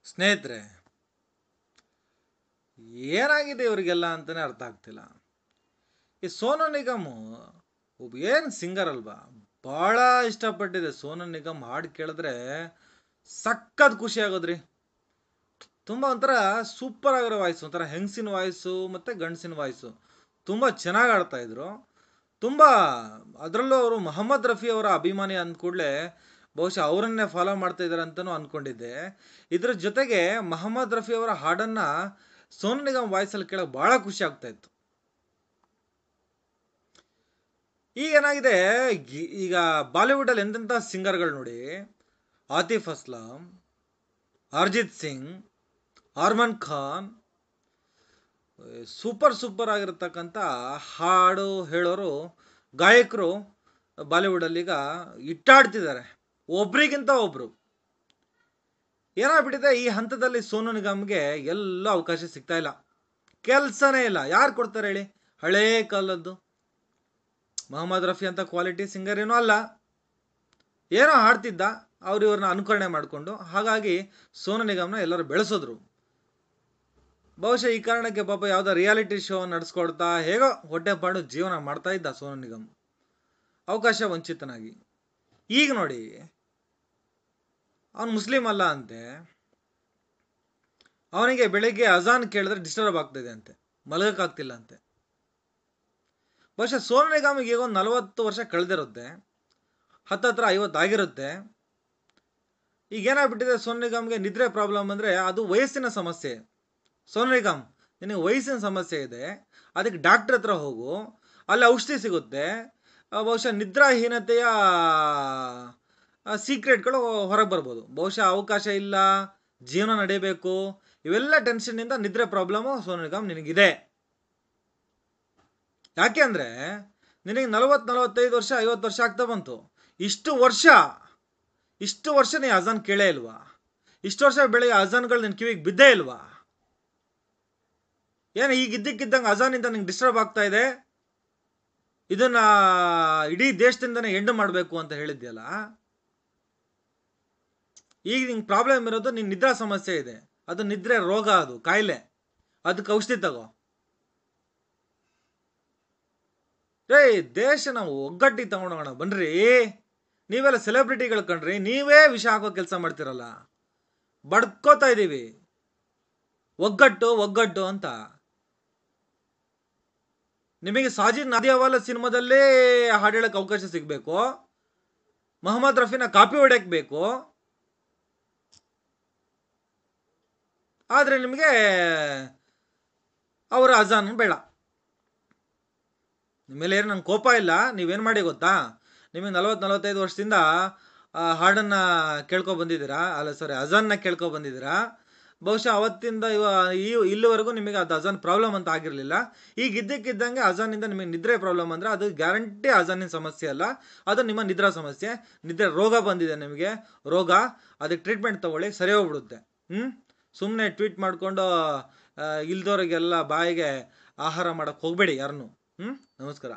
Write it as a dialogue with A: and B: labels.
A: ಸ್ನೇಹಿತರೆ, ಏನಾಗಿದೆ ಇವರಿಗೆಲ್ಲ ಅಂತಾನೆ ಅರ್ಥ ಆಗ್ತಿಲ್ಲ. ಈ ಸೋನು ನಿಗಮ್ ಏನು ಸಿಂಗರ್ ಅಲ್ವಾ, ಭಾಳ ಇಷ್ಟಪಟ್ಟಿದೆ. ಸೋನು ನಿಗಮ್ ಹಾಡು ಕೇಳಿದ್ರೆ ಸಖತ್ ಖುಷಿ ಆಗೋದ್ರಿ. ತುಂಬ ಒಂಥರ ಸೂಪರ್ ಆಗಿರೋ ವಾಯ್ಸು, ಒಂಥರ ಹೆಂಗಸಿನ ವಾಯ್ಸು ಮತ್ತು ಗಂಡಸಿನ ವಾಯ್ಸು ತುಂಬ ಚೆನ್ನಾಗಿ ಆಡ್ತಾ ಇದ್ರು. ತುಂಬ ಅದರಲ್ಲೂ ಅವರು ಮೊಹಮ್ಮದ್ ರಫಿ ಅವರ ಅಭಿಮಾನಿ ಅಂದ ಕೂಡಲೇ ಬಹುಶಃ ಅವರನ್ನೇ ಫಾಲೋ ಮಾಡ್ತಾ ಇದ್ದಾರೆ ಅಂತಲೂ ಅಂದ್ಕೊಂಡಿದ್ದೆ. ಇದ್ರ ಜೊತೆಗೆ ಮೊಹಮ್ಮದ್ ರಫಿ ಅವರ ಹಾಡನ್ನು ಸೋನು ನಿಗಮ್ ವಾಯ್ಸಲ್ಲಿ ಕೇಳೋಕೆ ಭಾಳ ಖುಷಿ ಆಗ್ತಾ ಇತ್ತು. ಈಗ ಏನಾಗಿದೆ, ಈಗ ಬಾಲಿವುಡಲ್ಲಿ ಎಂತೆಂಥ ಸಿಂಗರ್ಗಳು ನೋಡಿ, ಆತಿಫ್ ಅಸ್ಲಾಂ, ಅರ್ಜಿತ್ ಸಿಂಗ್, ಅರ್ಮನ್ ಖಾನ್, ಸೂಪರ್ ಆಗಿರತಕ್ಕಂಥ ಹಾಡು ಹೇಳೋರು ಗಾಯಕರು ಬಾಲಿವುಡಲ್ಲಿ ಈಗ ಇಟ್ಟಾಡ್ತಿದ್ದಾರೆ, ಒಬ್ರಿಗಿಂತ ಒಬ್ರು. ಏನಾಗ್ಬಿಟ್ಟಿದೆ, ಈ ಹಂತದಲ್ಲಿ ಸೋನು ನಿಗಮ್ಗೆ ಎಲ್ಲ ಅವಕಾಶ ಸಿಗ್ತಾ ಇಲ್ಲ, ಕೆಲಸನೇ ಇಲ್ಲ. ಯಾರು ಕೊಡ್ತಾರೆ ಹೇಳಿ? ಹಳೇ ಕಾಲದ್ದು ಮೊಹಮ್ಮದ್ ರಫಿ ಅಂತ ಕ್ವಾಲಿಟಿ ಸಿಂಗರ್ ಏನೂ ಅಲ್ಲ, ಏನೋ ಹಾಡ್ತಿದ್ದ, ಅವ್ರು ಇವ್ರನ್ನ ಅನುಕರಣೆ ಮಾಡಿಕೊಂಡು. ಹಾಗಾಗಿ ಸೋನು ನಿಗಮ್ನ ಎಲ್ಲರೂ ಬೆಳೆಸಿದ್ರು. ಬಹುಶಃ ಈ ಕಾರಣಕ್ಕೆ ಪಾಪ ಯಾವುದೋ ರಿಯಾಲಿಟಿ ಶೋ ನಡೆಸ್ಕೊಡ್ತಾ ಹೇಗೋ ಹೊಟ್ಟೆ ಪಾಡು ಜೀವನ ಮಾಡ್ತಾ ಇದ್ದ ಸೋನು ನಿಗಮ್, ಅವಕಾಶ ವಂಚಿತನಾಗಿ. ಈಗ ನೋಡಿ, ಅವನು ಮುಸ್ಲಿಂ ಅಲ್ಲ ಅಂತೆ, ಅವನಿಗೆ ಬೆಳಿಗ್ಗೆ ಅಜಾನ್ ಕೇಳಿದ್ರೆ ಡಿಸ್ಟರ್ಬ್ ಆಗ್ತಿದೆ ಅಂತೆ, ಮಲಗಕ್ಕಾಗ್ತಿಲ್ಲ ಅಂತೆ. ಬಹುಶಃ ಸೋನು ನಿಗಮ್ಗೆ ಈಗ ಒಂದು 40 ವರ್ಷ ಕಳೆದಿರುತ್ತೆ, ಹತ್ತತ್ರ 50 ಆಗಿರುತ್ತೆ. ಈಗ ಏನಾಗ್ಬಿಟ್ಟಿದೆ, ಸೋನು ನಿಗಮ್ಗೆ ನಿದ್ರೆ ಪ್ರಾಬ್ಲಮ್ ಅಂದರೆ ಅದು ವಯಸ್ಸಿನ ಸಮಸ್ಯೆ. ಸೋನು ನಿಗಮ್, ನಿನಗೆ ವಯಸ್ಸಿನ ಸಮಸ್ಯೆ ಇದೆ, ಅದಕ್ಕೆ ಡಾಕ್ಟ್ರ್ ಹತ್ರ ಹೋಗು, ಅಲ್ಲಿ ಔಷಧಿ ಸಿಗುತ್ತೆ. ಬಹುಶಃ ನಿದ್ರಾಹೀನತೆಯ ಸೀಕ್ರೆಟ್ಗಳು ಹೊರಗೆ ಬರ್ಬೋದು. ಬಹುಶಃ ಅವಕಾಶ ಇಲ್ಲ, ಜೀವನ ನಡೆಯಬೇಕು, ಇವೆಲ್ಲ ಟೆನ್ಷನ್ನಿಂದ ನಿದ್ರೆ ಪ್ರಾಬ್ಲಮ್ಮು ಸೋನು ನಿಗಮ್ ನಿನಗಿದೆ. ಯಾಕೆ ಅಂದರೆ ನಿನಗೆ 40-45 ವರ್ಷ 50 ವರ್ಷ ಆಗ್ತಾ ಬಂತು. ಇಷ್ಟು ವರ್ಷ ನೀ ಅಜಾನ್ ಕೇಳೇ ಇಲ್ವಾ? ಇಷ್ಟು ವರ್ಷ ಬೆಳಿಗ್ಗೆ ಅಜಾನ್ಗಳು ನಿನ್ನ ಕಿವಿಗೆ ಬಿದ್ದೇ ಇಲ್ವಾ? ಏನು ಈಗ ಇದ್ದಕ್ಕಿದ್ದಂಗೆ ಅಜಾನಿಂದ ನಿಂಗೆ ಡಿಸ್ಟರ್ಬ್ ಆಗ್ತಾ ಇದೆ, ಇದನ್ನ ಇಡೀ ದೇಶದಿಂದನೇ ಎಂಡ್ ಮಾಡಬೇಕು ಅಂತ ಹೇಳಿದ್ಯಲ್ಲ. ಈಗ ನಿಂಗೆ ಪ್ರಾಬ್ಲಮ್ ಇರೋದು ನಿನ್ನ ನಿದ್ರಾ ಸಮಸ್ಯೆ ಇದೆ, ಅದು ನಿದ್ರೆ ರೋಗ, ಅದು ಕಾಯಿಲೆ, ಅದಕ್ಕೆ ಔಷಧಿ ತಗೋ. ದೇಶ ನಾವು ಒಗ್ಗಟ್ಟಿಗೆ ತಗೊಂಡೋಗೋಣ ಬನ್ರಿ. ನೀವೆಲ್ಲ ಸೆಲೆಬ್ರಿಟಿಗಳು ಕಣ್ರಿ, ನೀವೇ ವಿಷ ಹಾಕೋ ಕೆಲಸ ಮಾಡ್ತಿರಲ್ಲ. ಬಡ್ಕೋತಾ ಇದ್ದೀವಿ ಒಗ್ಗಟ್ಟು ಅಂತ. ನಿಮಗೆ ಸಾಜಿದ್ ನಾದಿಯಾವಾಲ ಸಿನಿಮಾದಲ್ಲೇ ಹಾಡು ಹೇಳಕ್ಕೆ ಅವಕಾಶ ಸಿಗಬೇಕು, ಮೊಹಮ್ಮದ್ ರಫಿನ ಕಾಪಿ ಹೊಡೆಯಕ್ಕೆ ಬೇಕು, ಆದರೆ ನಿಮಗೆ ಅವರ ಅಜಾನ್ ಬೇಡ. ನಿಮ್ಮೇಲೆ ಏನು ನಂಗೆ ಕೋಪ ಇಲ್ಲ, ನೀವೇನು ಮಾಡಿ ಗೊತ್ತಾ, ನಿಮಗೆ 40-45 ವರ್ಷದಿಂದ ಹಾಡನ್ನು ಕೇಳ್ಕೊ ಬಂದಿದ್ದೀರಾ, ಅಜಾನ್ನ ಕೇಳ್ಕೊ ಬಂದಿದ್ದೀರಾ. ಬಹುಶಃ ಅವತ್ತಿಂದ ಇಲ್ಲಿವರೆಗೂ ನಿಮಗೆ ಅದು ಅಜಾನ್ ಪ್ರಾಬ್ಲಮ್ ಅಂತ ಆಗಿರಲಿಲ್ಲ. ಈಗ ಇದ್ದಕ್ಕಿದ್ದಂಗೆ ಅಜಾನಿಂದ ನಿಮಗೆ ನಿದ್ರೆ ಪ್ರಾಬ್ಲಮ್ ಅಂದರೆ ಅದು ಗ್ಯಾರಂಟಿ ಅಜಾನಿನ ಸಮಸ್ಯೆ ಅಲ್ಲ, ಅದು ನಿಮ್ಮ ನಿದ್ರಾ ಸಮಸ್ಯೆ. ನಿದ್ರೆ ರೋಗ ಬಂದಿದೆ ನಿಮಗೆ, ರೋಗ, ಅದಕ್ಕೆ ಟ್ರೀಟ್ಮೆಂಟ್ ತೊಗೊಳ್ಳಿ, ಸರಿ ಹೋಗ್ಬಿಡುತ್ತೆ. ಸುಮ್ಮನೆ ಟ್ವೀಟ್ ಮಾಡಿಕೊಂಡು ಇಲ್ದವ್ರಿಗೆಲ್ಲ ಬಾಯಿಗೆ ಆಹಾರ ಮಾಡೋಕ್ಕೆ ಹೋಗಬೇಡಿ ಯಾರನ್ನು. ನಮಸ್ಕಾರ.